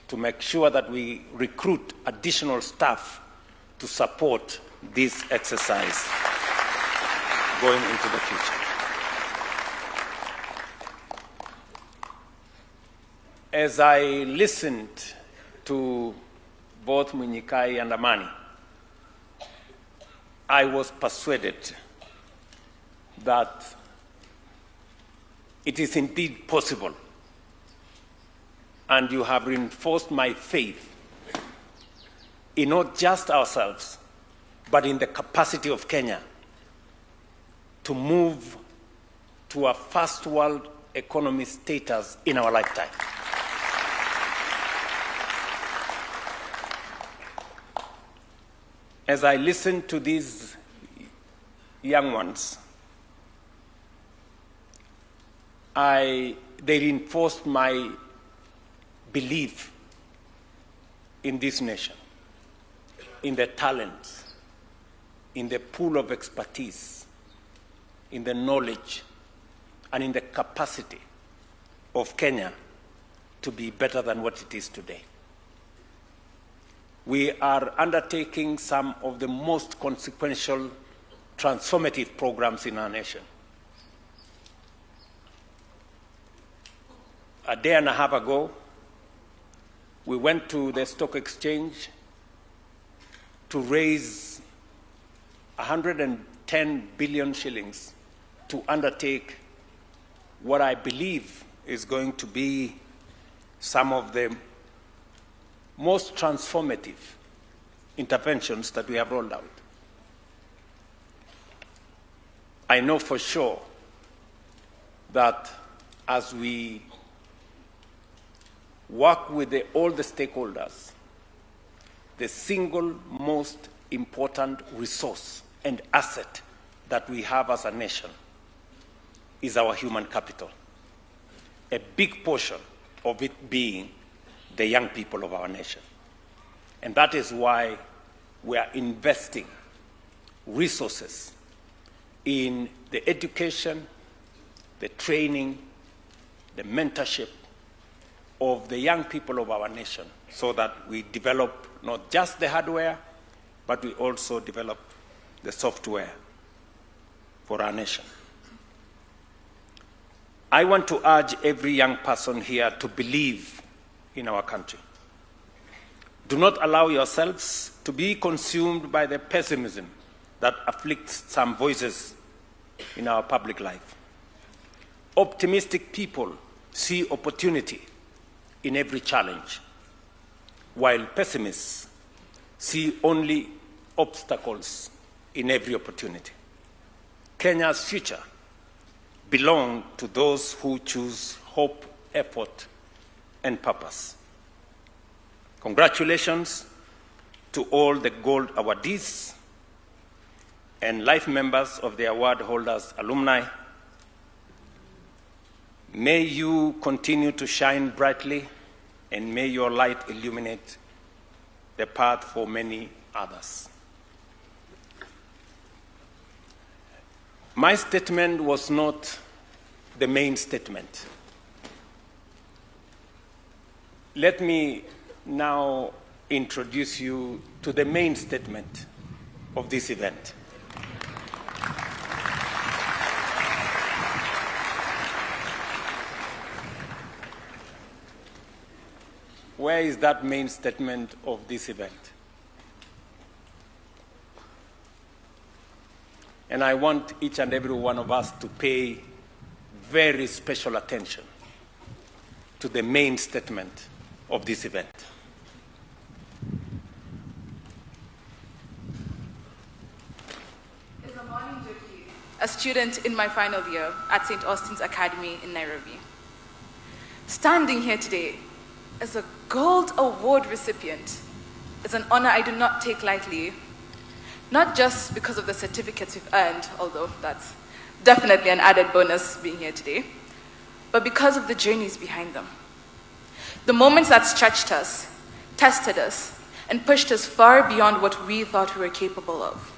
to make sure that we recruit additional staff to support this exercise going into the future. As I listened to both Munyikai and Amani, I was persuaded that it is indeed possible, and you have reinforced my faith in not just ourselves, but in the capacity of Kenya to move to a first world economy status in our lifetime. As I listen to these young ones, they reinforced my belief in this nation, in the talents, in the pool of expertise, in the knowledge, and in the capacity of Kenya to be better than what it is today. We are undertaking some of the most consequential, transformative programs in our nation. A day and a half ago, we went to the stock exchange to raise 110 billion shillings to undertake what I believe is going to be some of the most transformative interventions that we have rolled out. I know for sure that as we work with all the stakeholders, the single most important resource and asset that we have as a nation is our human capital. A big portion of it being the young people of our nation. And that is why we are investing resources in the education, the training, the mentorship of the young people of our nation, so that we develop not just the hardware, but we also develop the software for our nation. I want to urge every young person here to believe in our country. Do not allow yourselves to be consumed by the pessimism that afflicts some voices in our public life. Optimistic people see opportunity in every challenge, while pessimists see only obstacles in every opportunity. Kenya's future belongs to those who choose hope, effort, and purpose. Congratulations to all the gold awardees and life members of the award holders' alumni. May you continue to shine brightly, and may your light illuminate the path for many others. My statement was not the main statement. Let me now introduce you to the main statement of this event. Where is that main statement of this event? And I want each and every one of us to pay very special attention to the main statement of this event. A student in my final year at St. Austin's Academy in Nairobi. Standing here today as a Gold Award recipient is an honor I do not take lightly, not just because of the certificates we've earned, although that's definitely an added bonus being here today, but because of the journeys behind them. The moments that stretched us, tested us, and pushed us far beyond what we thought we were capable of.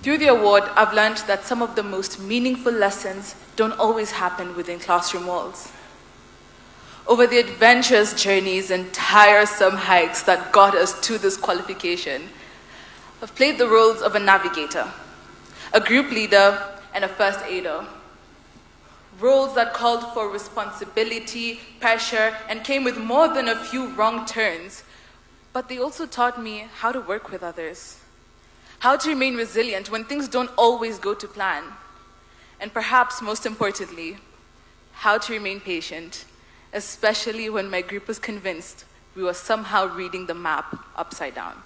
Through the award, I've learned that some of the most meaningful lessons don't always happen within classroom walls. Over the adventurous journeys and tiresome hikes that got us to this qualification, I've played the roles of a navigator, a group leader, and a first aider. Roles that called for responsibility, pressure, and came with more than a few wrong turns, but they also taught me how to work with others, how to remain resilient when things don't always go to plan, and perhaps most importantly, how to remain patient, especially when my group was convinced we were somehow reading the map upside down.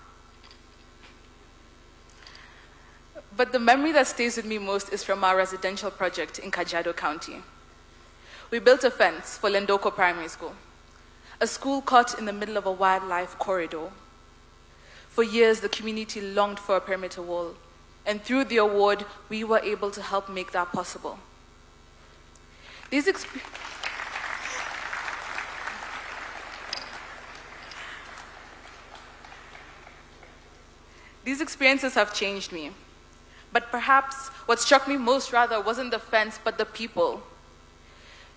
But the memory that stays with me most is from our residential project in Kajiado County. We built a fence for Lendoko Primary School, a school caught in the middle of a wildlife corridor. For years, the community longed for a perimeter wall, and through the award, we were able to help make that possible. These experiences have changed me. But perhaps what struck me most rather wasn't the fence, but the people.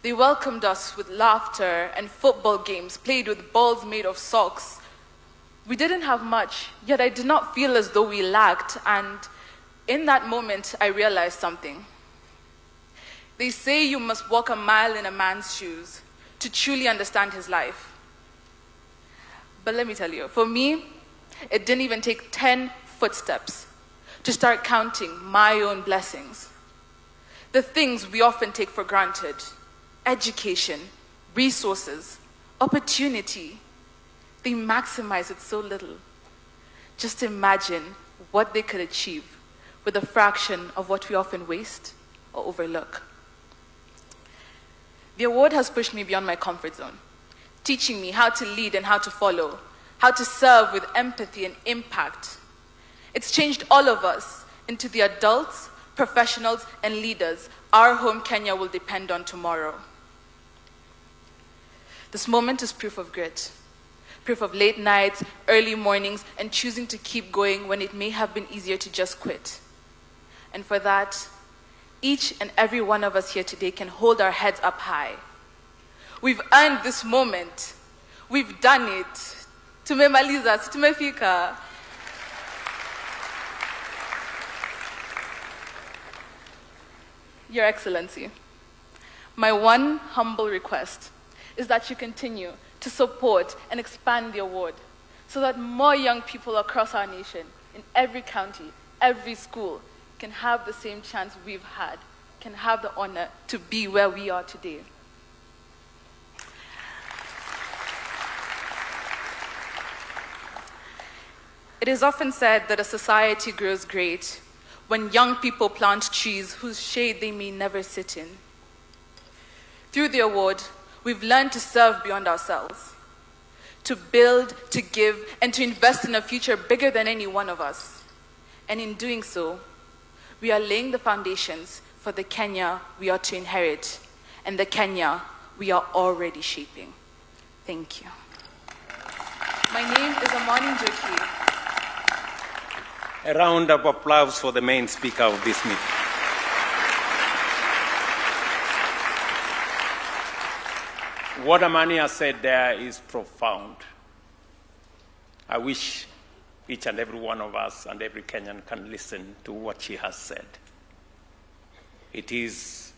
They welcomed us with laughter and football games played with balls made of socks. We didn't have much, yet I did not feel as though we lacked, and in that moment, I realized something. They say you must walk a mile in a man's shoes to truly understand his life. But let me tell you, for me, it didn't even take 10 footsteps to start counting my own blessings. The things we often take for granted: education, resources, opportunity. They maximize it so little. Just imagine what they could achieve with a fraction of what we often waste or overlook. The award has pushed me beyond my comfort zone, teaching me how to lead and how to follow, how to serve with empathy and impact. It's changed all of us into the adults, professionals, and leaders our home Kenya will depend on tomorrow. This moment is proof of grit, proof of late nights, early mornings, and choosing to keep going when it may have been easier to just quit. And for that, each and every one of us here today can hold our heads up high. We've earned this moment. We've done it. Tumemaliza, tumefika. Your Excellency, my one humble request is that you continue to support and expand the award so that more young people across our nation, in every county, every school, can have the same chance we've had, can have the honor to be where we are today. It is often said that a society grows great when young people plant trees whose shade they may never sit in. Through the award, we've learned to serve beyond ourselves, to build, to give, and to invest in a future bigger than any one of us. And in doing so, we are laying the foundations for the Kenya we are to inherit, and the Kenya we are already shaping. Thank you. My name is Amani Njoki. A round of applause for the main speaker of this meeting. What Amani has said there is profound. I wish each and every one of us and every Kenyan can listen to what she has said. It is,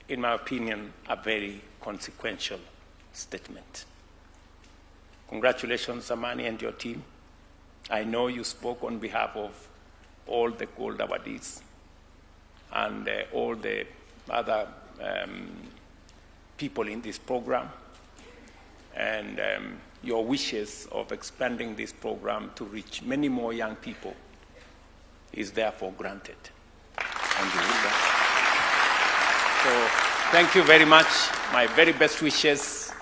in my opinion, a very consequential statement. Congratulations, Amani, and your team. I know you spoke on behalf of all the gold awardees and all the other people in this program, and your wishes of expanding this program to reach many more young people is therefore granted. And you will. So thank you very much. My very best wishes.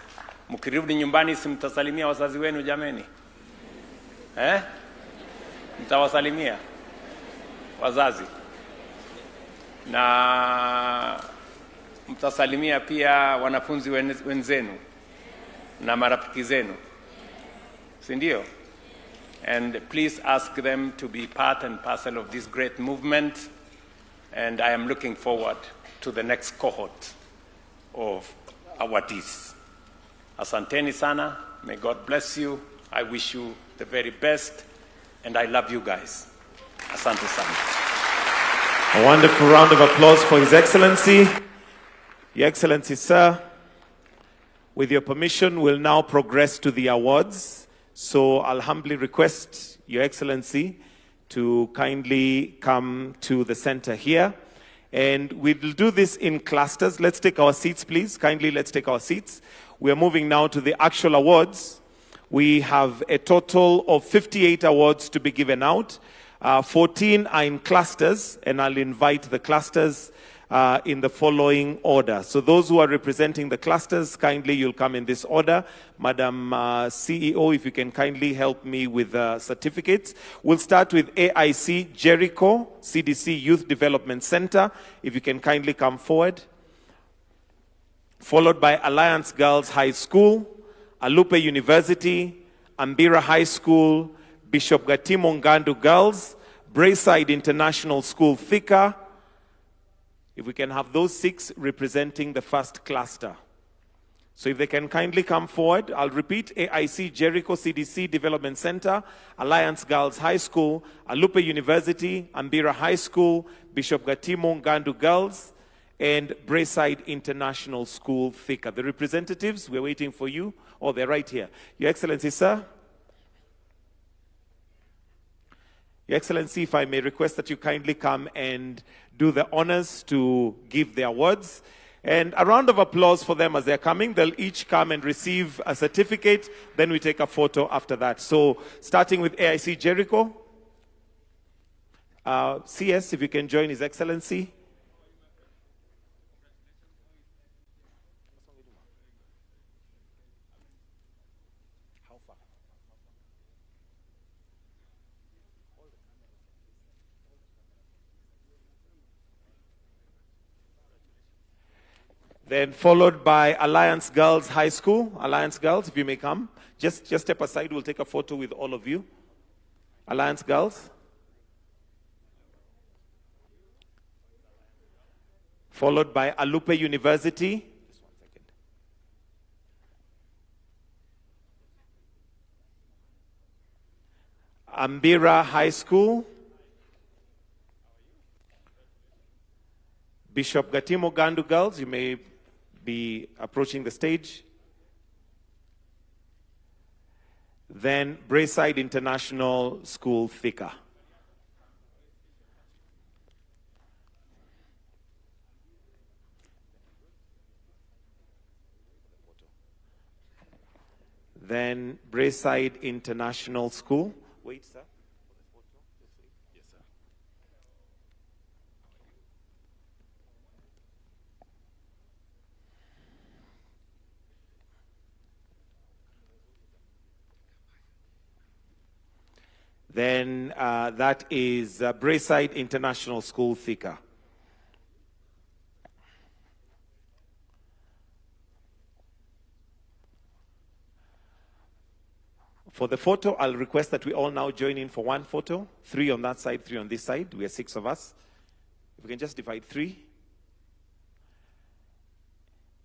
Mkirudi nyumbani simtasalimia wazazi wenu jameni? Mtawasalimia wazazi na mtasalimia pia wanafunzi wenzenu na marafiki zenu, si ndio? And please ask them to be part and parcel of this great movement. And I am looking forward to the next cohort of awardees. Asanteni sana. May God bless you. I wish you the very best. And I love you guys. Asante sana. A wonderful round of applause for His Excellency. Your Excellency, sir, with your permission, we'll now progress to the awards. So I'll humbly request Your Excellency to kindly come to the center here. And we'll do this in clusters. Let's take our seats, please. Kindly, let's take our seats. We are moving now to the actual awards. We have a total of 58 awards to be given out. 14 are in clusters, and I'll invite the clusters in the following order. So those who are representing the clusters, kindly you'll come in this order. Madam CEO, if you can kindly help me with certificates. We'll start with AIC Jericho, CDC Youth Development Center. If you can kindly come forward. Followed by Alliance Girls High School, Alupe University, Ambira High School, Bishop Gatimo Ngandu Girls, Brayside International School Thika. If we can have those 6 representing the first cluster. So if they can kindly come forward, I'll repeat: AIC Jericho CDC Development Center, Alliance Girls High School, Alupe University, Ambira High School, Bishop Gatimo Ngandu Girls, and Brayside International School Thika. The representatives, we're waiting for you. Oh, they're right here. Your Excellency, sir. Your Excellency, if I may request that you kindly come and do the honors to give the awards. And a round of applause for them as they're coming. They'll each come and receive a certificate. Then we take a photo after that. So starting with AIC Jericho. CS, if you can join His Excellency. Then followed by Alliance Girls High School. Alliance Girls, if you may come. Just step aside, we'll take a photo with all of you. Alliance Girls. Followed by Alupe University. Just 1 second. Ambira High School. Bishop Gatimo Ngandu Girls, you may be approaching the stage. Then Brayside International School Thika. Then Brayside International School. Wait, sir. Yes, sir. Then that is Brayside International School Thika. For the photo, I'll request that we all now join in for one photo. 3 on that side, 3 on this side. We are 6 of us. If we can just divide 3.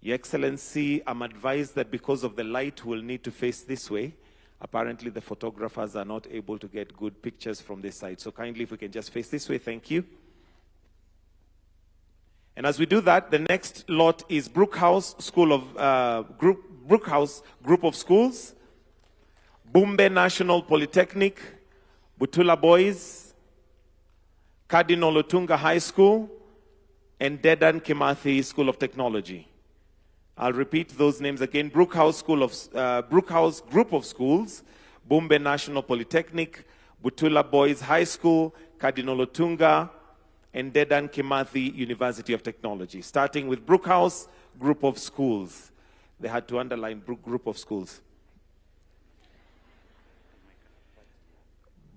Your Excellency, I'm advised that because of the light, we'll need to face this way. Apparently, the photographers are not able to get good pictures from this side. So kindly, if we can just face this way, thank you. And as we do that, the next lot is Brookhouse Group of Schools, Bumbe National Polytechnic, Butula Boys, Cardinal Otunga High School, and Dedan Kimathi School of Technology. I'll repeat those names again. Brookhouse Group of Schools, Bumbe National Polytechnic, Butula Boys High School, Cardinal Otunga, and Dedan Kimathi University of Technology. Starting with Brookhouse Group of Schools. They had to underline Group of Schools.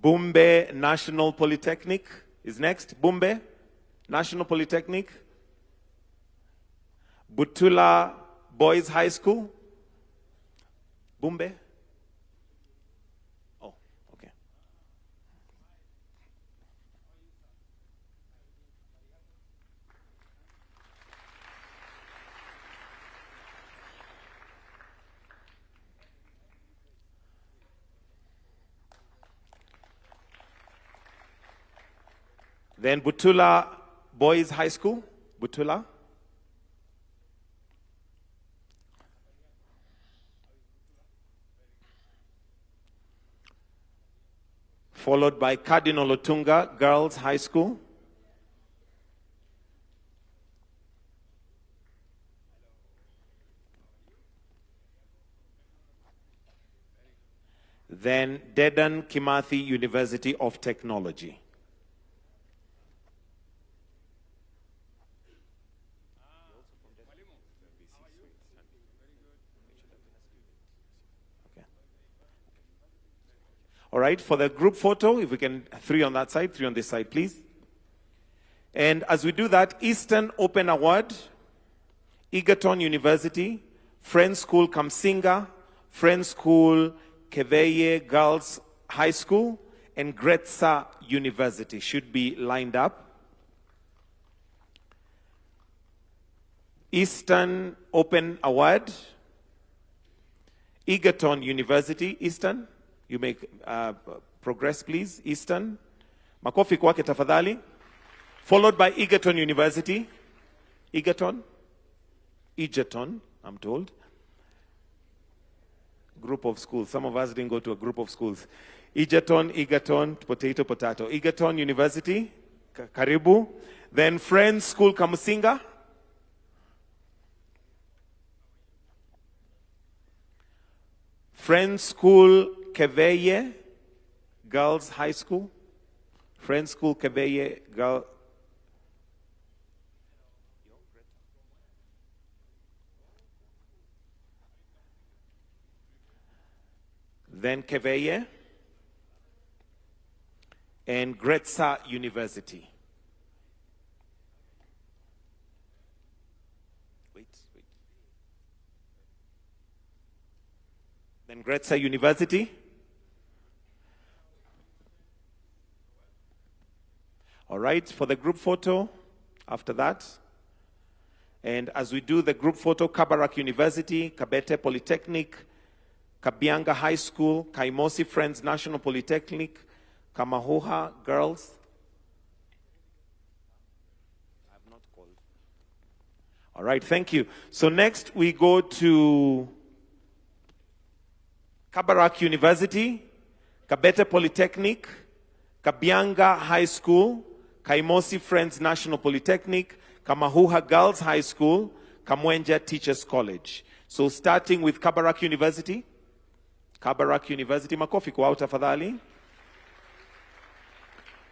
Bumbe National Polytechnic is next. Bumbe National Polytechnic. Butula Boys High School. Bumbe. Oh, okay. Then Butula Boys High School, Butula. Followed by Cardinal Otunga Girls High School. Then Dedan Kimathi University of Technology. All right, for the group photo, if we can, 3 on that side, 3 on this side, please. And as we do that, Eastern Open Award, Egerton University, Friends School Kamsinga, Friends School Keveye Girls High School, and Gretsa University should be lined up. Eastern Open Award, Egerton University, Eastern. You may progress, please. Eastern. Makofi kwake tafadhali. Followed by Egerton University. Egerton. Egerton, I'm told. Group of schools. Some of us didn't go to a group of schools. Egerton, potato, potato. Egerton University. Karibu. Then Friends School Kamusinga. Friends School Keveye Girls High School. Friends School Keveye Girls. Then Keveye and Gretsa University. Wait. Then Gretsa University. All right, for the group photo, after that. And as we do the group photo, Kabarak University, Kabete Polytechnic, Kabianga High School, Kaimosi Friends National Polytechnic, Kamahoha Girls. I have not called. All right, thank you. So next we go to Kabarak University, Kabete Polytechnic, Kabianga High School, Kaimosi Friends National Polytechnic, Kamahuha Girls High School, Kamwenja Teachers College. So starting with Kabarak University. Kabarak University, makofi kwa tafadhali.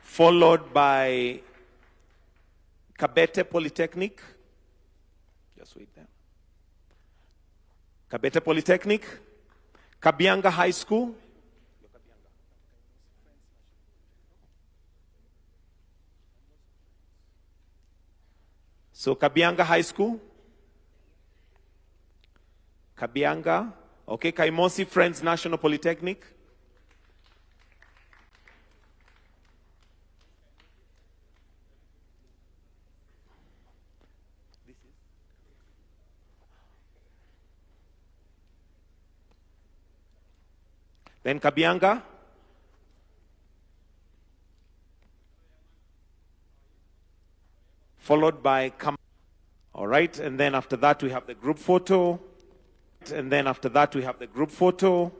Followed by Kabete Polytechnic. Just wait there. Kabete Polytechnic. Kabianga High School. So Kabianga High School. Kabianga. Okay, Kaimosi Friends National Polytechnic. Then Kabianga. Followed by all right, and then after that we have the group photo. And then after that we have the group photo.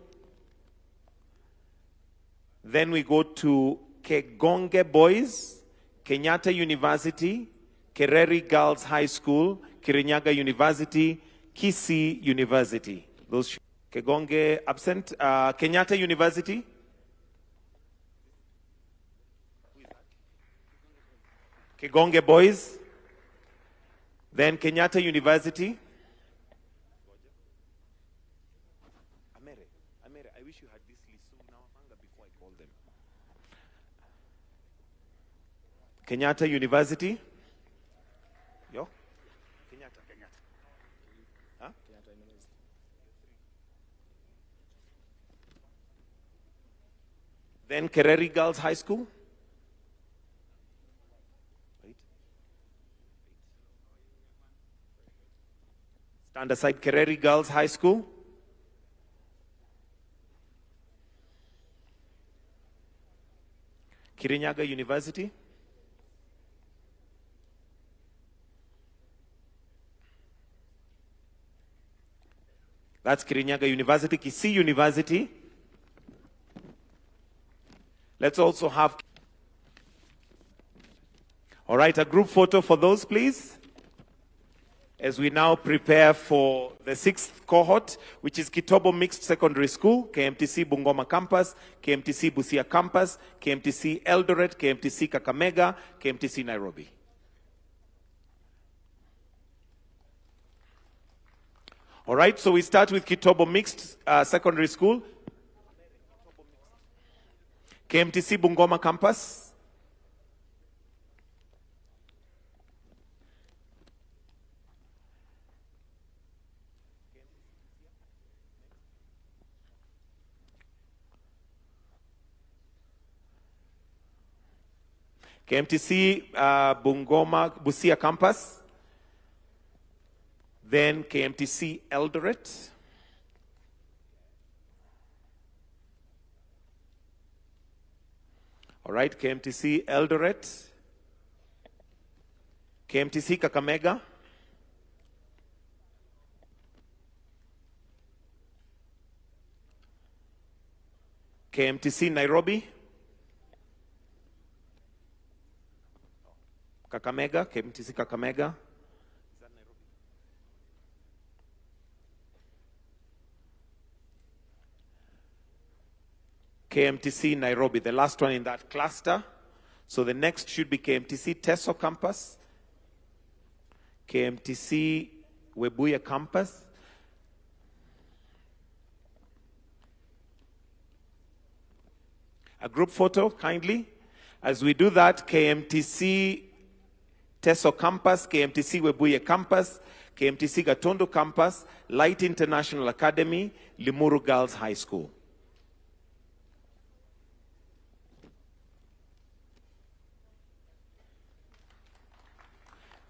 Then we go to Kegonge Boys, Kenyatta University, Kereri Girls High School, Kirinyaga University, Kisii University. Those Kegonge absent. Kenyatta University. Kegonge Boys. Then Kenyatta University. I wish you had this list so now before I call them. Kenyatta University. Yo? Kenyatta. Huh? Then Kereri Girls High School. Stand aside, Kereri Girls High School. Kirinyaga University. That's Kirinyaga University. Kisii University. Let's also have... All right, a group photo for those, please. As we now prepare for the 6th cohort, which is Kitobo Mixed Secondary School, KMTC Bungoma Campus, KMTC Busia Campus, KMTC Eldoret, KMTC Kakamega, KMTC Nairobi. All right, so we start with Kitobo Mixed Secondary School, KMTC Bungoma Campus, KMTC Bungoma Busia Campus, then KMTC Eldoret, all right, KMTC Eldoret, KMTC Kakamega, KMTC Nairobi, Kakamega, KMTC Kakamega, KMTC Nairobi, the last one in that cluster. So the next should be KMTC Teso Campus, KMTC Webuye Campus, a group photo, kindly. As we do that, KMTC Teso Campus, KMTC Webuye Campus, KMTC Gatondo Campus, Light International Academy, Limuru Girls High School.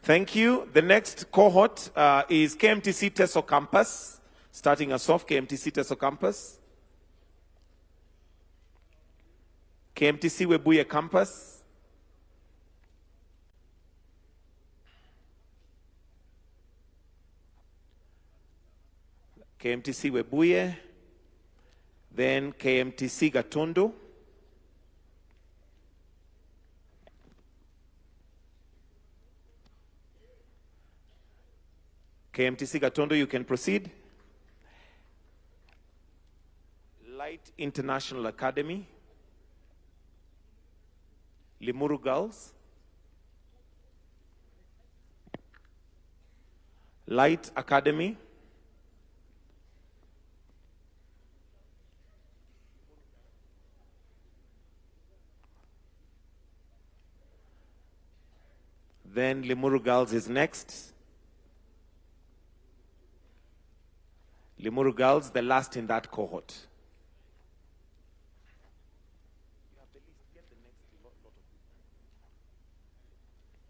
Thank you. The next cohort is KMTC Teso Campus, starting us off, KMTC Teso Campus, KMTC Webuye Campus, KMTC Webuye, then KMTC Gatondo, KMTC Gatondo, you can proceed. Light International Academy, Limuru Girls, Light Academy, then Limuru Girls is next. Limuru Girls, the last in that cohort.